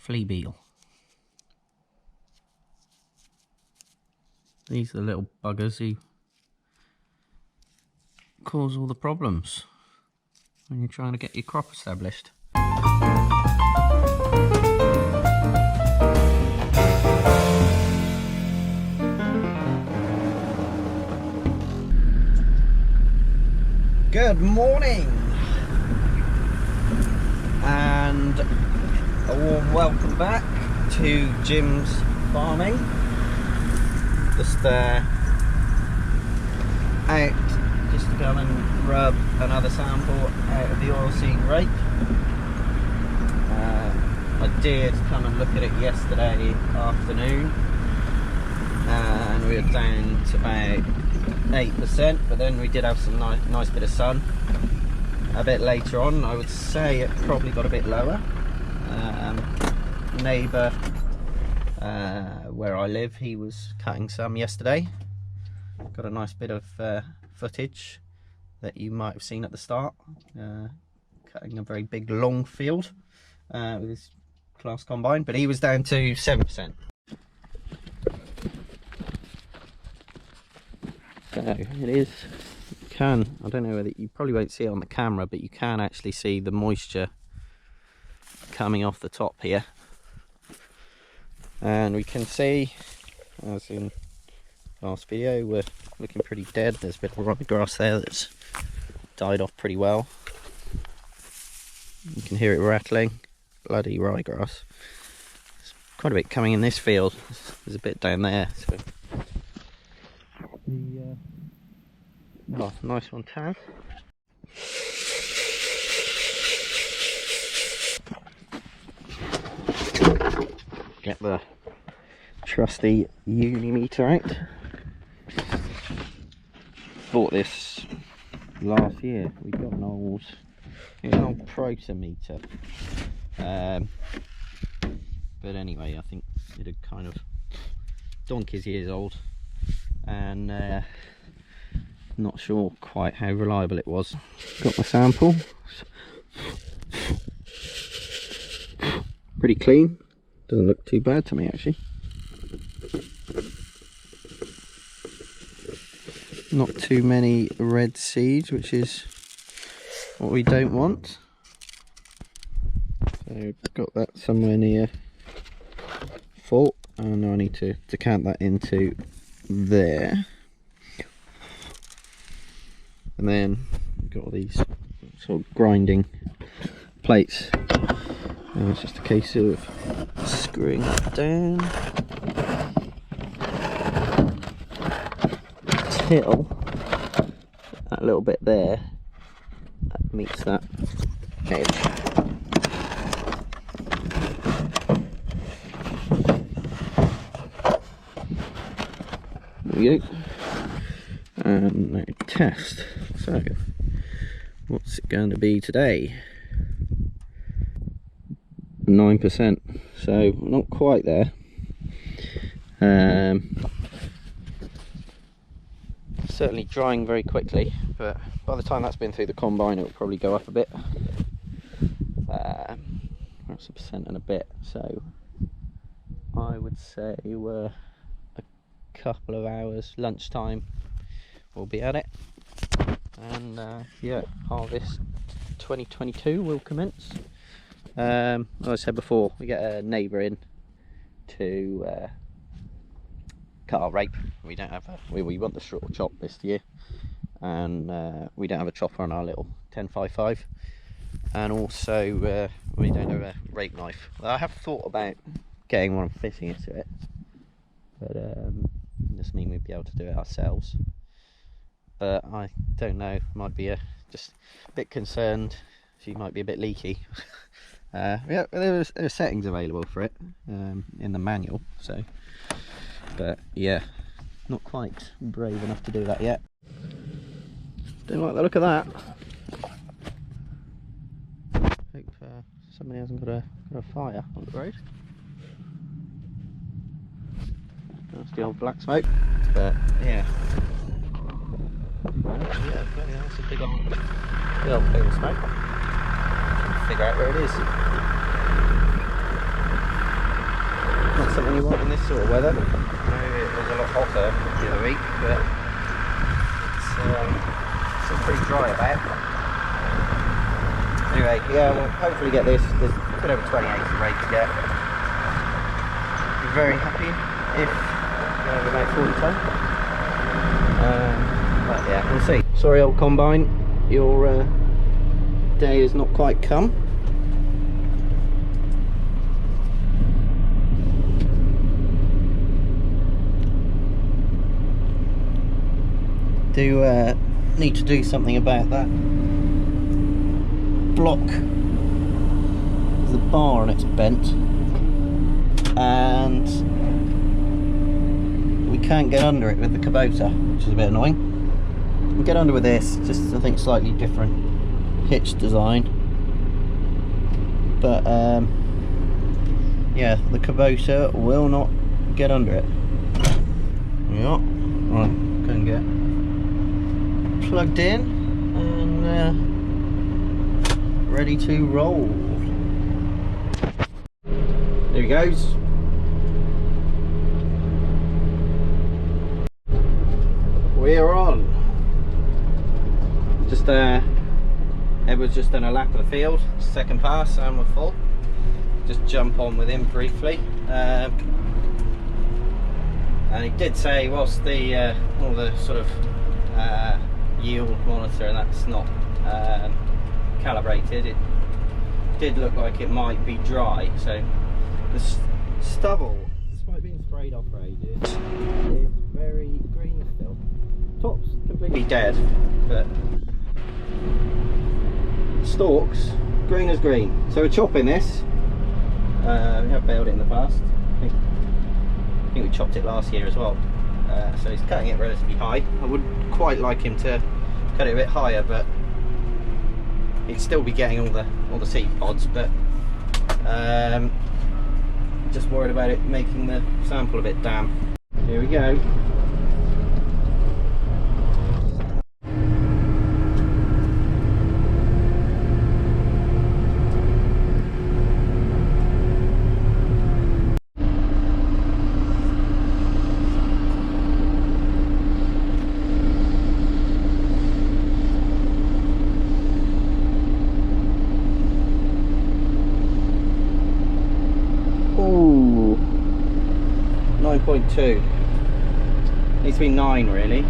flea beetle. These are the little buggers who cause all the problems when you're trying to get your crop established. Good morning and a warm welcome back to Jim's farming. Just out just to come and rub another sample out of the oilseed rape. I did come and look at it yesterday afternoon and we were down to about 8%, but then we did have some nice bit of sun a bit later on. I would say it probably got a bit lower. Neighbour where I live, he was cutting some yesterday. Got a nice bit of footage that you might have seen at the start, cutting a very big long field with his class combine, but he was down to 7%. So it is, I don't know whether you probably won't see it on the camera, but you can actually see the moisture coming off the top here. And we can see, as in last video, we're looking pretty dead. There's a bit of ryegrass there that's died off pretty well. You can hear it rattling. Bloody ryegrass. There's quite a bit coming in this field. There's a bit down there. So oh, nice one, Taz. Get the trusty unimeter out. Bought this last year. We got an old protometer, but anyway, I think it had kind of donkey's years old, and not sure quite how reliable it was. Got my sample. Pretty clean. Doesn't look too bad to me, actually. Not too many red seeds, which is what we don't want. So got that somewhere near full, and I need to decant that into there. And then we've got all these sort of grinding plates. And it's just a case of screwing it down till that little bit there that meets that edge. There we go. And now test. So, what's it going to be today? 9%, so not quite there. Certainly drying very quickly, but by the time that's been through the combine, it will probably go up a bit. That's 1% and a bit, so I would say we're a couple of hours, lunchtime, we'll be at it. And yeah, harvest 2022 will commence. As I said before, we get a neighbour in to cut our rape. We don't have we want the straw chop this year, and we don't have a chopper on our little 1055, and also we don't have a rape knife. Well, I have thought about getting one and fitting it to it, but this means we'd be able to do it ourselves. But I don't know, might be just a bit concerned. She might be a bit leaky. Yeah, there are settings available for it in the manual, so, but yeah, not quite brave enough to do that yet. Don't like the look of that. Hope somebody hasn't got a fire on the road. That's the old black smoke, but yeah. Yeah, that's a big old plume of smoke. Figure out where it is. something you want in this sort of weather. I know it was a lot hotter the other week, but it's still pretty dry about. Anyway, yeah, we'll hopefully get this. There's a bit over 20 acres of rake to get. Be very happy if we have about 40 ton. But yeah, we'll see. Sorry, old combine, your day has not quite come. Do need to do something about that block. There's a bar and it's bent, and we can't get under it with the Kubota, which is a bit annoying. We get under with this, just I think slightly different hitch design, but yeah, the Kubota will not get under it. Yeah, right, couldn't get plugged in and ready to roll. There he goes. We're on. Just Edward's just done a lap of the field, second pass, and we're full. Just jump on with him briefly. And he did say, whilst the all the sort of yield monitor and that's not calibrated, it did look like it might be dry. So the stubble, despite being sprayed off for ages, is very green still. Top's completely dead, but stalks green as green. So we're chopping this. We have baled it in the past. I think we chopped it last year as well. So he's cutting it relatively high. I would quite like him to cut it a bit higher, but he'd still be getting all the seed pods. But just worried about it making the sample a bit damp. Here we go. Ooh, 9.2. Needs to be 9 really,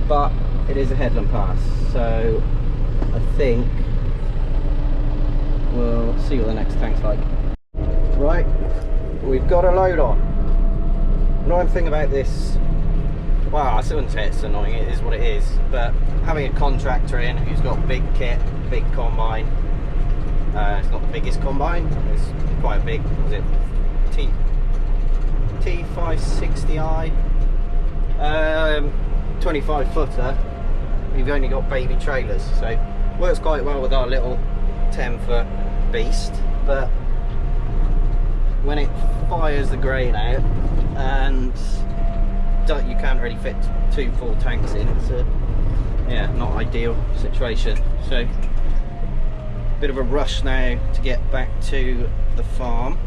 but it is a headland pass, so I think we'll see what the next tank's like. Right, we've got a load on. Annoying thing about this, well, I wouldn't say it's annoying, it is what it is, but having a contractor in who's got big kit, big combine, it's not the biggest combine, it's quite big, was it T560i, 25 footer. We've only got baby trailers, so works quite well with our little 10-foot beast, but when it fires the grain out and you can't really fit 2 full tanks in, it's a not ideal situation. So bit of a rush now to get back to the farm,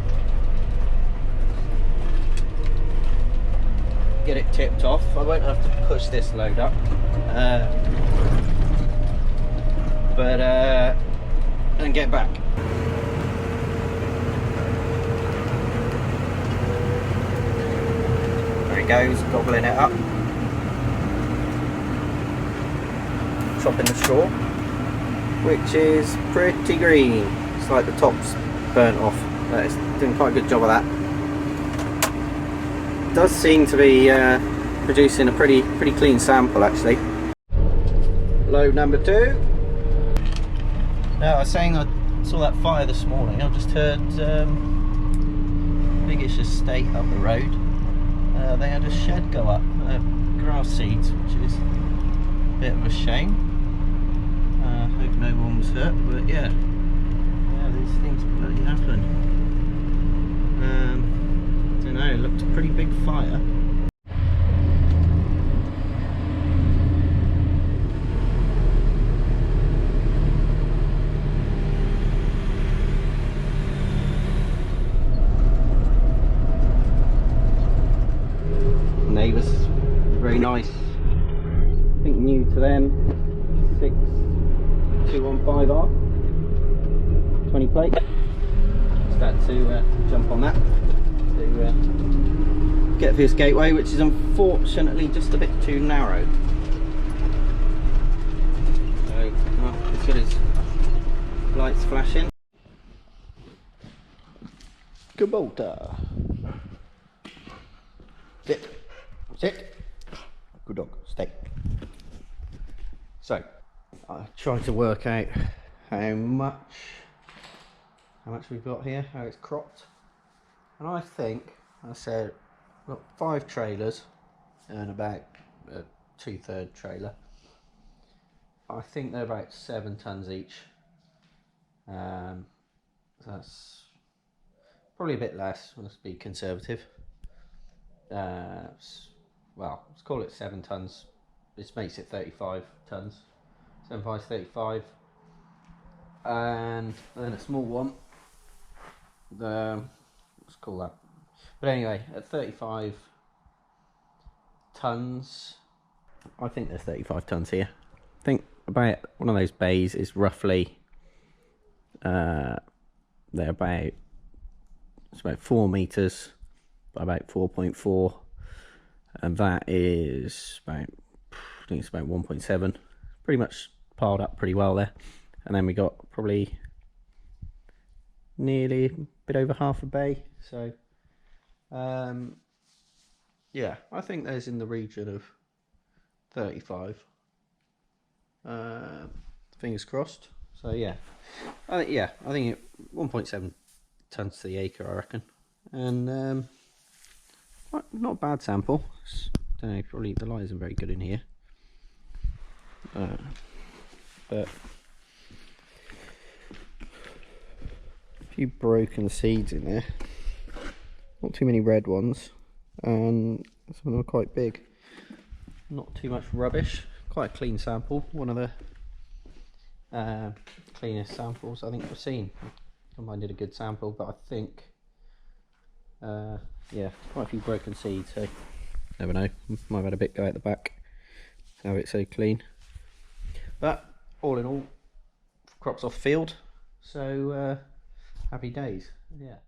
get it tipped off. I won't have to push this load up, but and get back. There he goes, gobbling it up, chopping the straw, which is pretty green. It's like the top's burnt off. It's doing quite a good job of that. Does seem to be producing a pretty clean sample actually. Load number 2. Now I was saying I saw that fire this morning. I've just heard Biggish Estate up the road. They had a shed go up, grass seeds, which is a bit of a shame. Hope no one was hurt, but yeah, these things bloody happen. Don't know, it looked a pretty big fire. very nice. I think new to them, 6215R, 20 plate. Start to jump on that to get this gateway, which is unfortunately just a bit too narrow. So, well, as good as lights flashing. Kubota. Sit. Sit. Good dog. Stay. So, I tried to work out how much we've got here, how it's cropped, and I think I said we've got 5 trailers and about a 2/3 trailer. I think they're about 7 tons each. So that's probably a bit less. Let's be conservative. Well, let's call it 7 tons. This makes it 35 tons. 7 5 35, and then a small one. Let's call that. But anyway, at 35 tons, I think there's 35 tons here. I think about one of those bays is roughly they're about, it's about 4 meters by about 4.4, and that is about, I think it's about 1.7. Pretty much piled up pretty well there. And then we got probably nearly a bit over half a bay. So yeah, I think there's in the region of 35. Fingers crossed. So yeah, I think it 1.7 tons to the acre, I reckon. And not a bad sample. Don't know, probably the light isn't very good in here, but a few broken seeds in there. Not too many red ones, and some of them are quite big. Not too much rubbish. Quite a clean sample. One of the cleanest samples I think I've seen. I did a good sample, but I think yeah, quite a few broken seeds. So never know. Might have had a bit go out the back. Have it so clean. But all in all, crops off field. So happy days. Yeah.